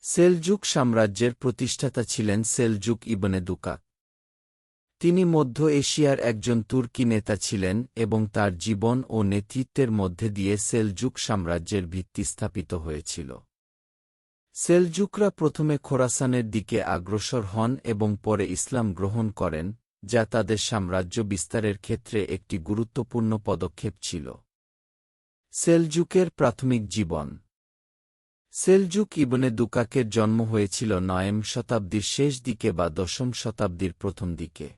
Seljuk সাম্রাজ্যের প্রতিষ্ঠাতা ছিলেন সেলজুক ইবনে দুকাক। তিনি মধ্য এশিয়ার একজন তুর্কি নেতা ছিলেন এবং তার জীবন ও নেতৃত্বের মধ্যে দিয়ে সেলজুক সাম্রাজ্যের ভিত্তি স্থাপিত হয়েছিল। সেলজুকরা প্রথমে খোরাসানের দিকে অগ্রসর হন এবং পরে ইসলাম গ্রহণ করেন, যা তাদের সাম্রাজ্য বিস্তারের ক্ষেত্রে একটি গুরুত্বপূর্ণ পদক্ষেপ ছিল। সেলজুকের প্রাথমিক জীবন। সেলজুক ইবনে দুকাকের জন্ম হয়েছিল ৯ম শতাব্দীর শেষ দিকে বা ১০ম শতাব্দীর প্রথম দিকে।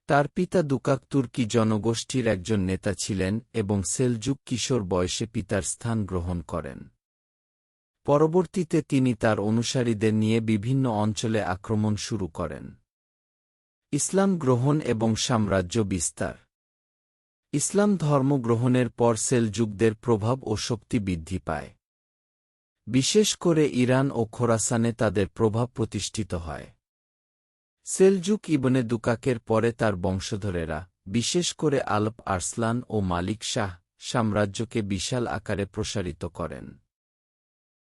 তার পিতা দুকাক তুর্কি জনগোষ্ঠীর একজন নেতা ছিলেন এবং সেলজুক কিশোর বয়সে পিতার স্থান গ্রহণ করেন। পরবর্তীতে তিনি তার অনুসারীদের নিয়ে বিভিন্ন অঞ্চলে আক্রমণ শুরু করেন। ইসলাম গ্রহণ এবং সাম্রাজ্য বিস্তার। ইসলাম ধর্ম গ্রহণের পর সেলজুকদের প্রভাব ও শক্তি বৃদ্ধি পায়। বিশেষ করে ইরান ও খোরাসানে তাদের প্রভাব প্রতিষ্ঠিত হয়। সেলজুক ইবনে দুকাকের পরে তার বংশধরেরা, বিশেষ করে আলপ আরসলান ও মালিক শাহ, সাম্রাজ্যকে বিশাল আকারে প্রসারিত করেন।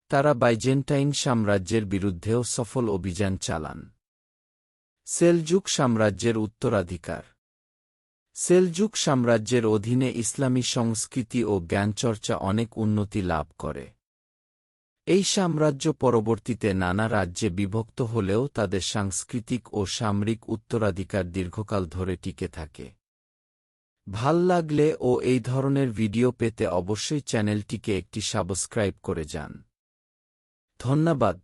তারা বাইজেন্টাইন সাম্রাজ্যের বিরুদ্ধেও সফল অভিযান চালান। সেলজুক সাম্রাজ্যের উত্তরাধিকার। সেলজুক সাম্রাজ্যের অধীনে ইসলামী সংস্কৃতি ও জ্ঞানচর্চা অনেক উন্নতি লাভ করে। এই সাম্রাজ্য পরবর্তীতে নানা রাজ্যে বিভক্ত হলেও তাদের সাংস্কৃতিক ও সামরিক উত্তরাধিকার দীর্ঘকাল ধরে টিকে থাকে। ভাল লাগলে ও এই ধরনের ভিডিও পেতে অবশ্যই চ্যানেলটিকে একটি সাবস্ক্রাইব করে যান। ধন্যবাদ।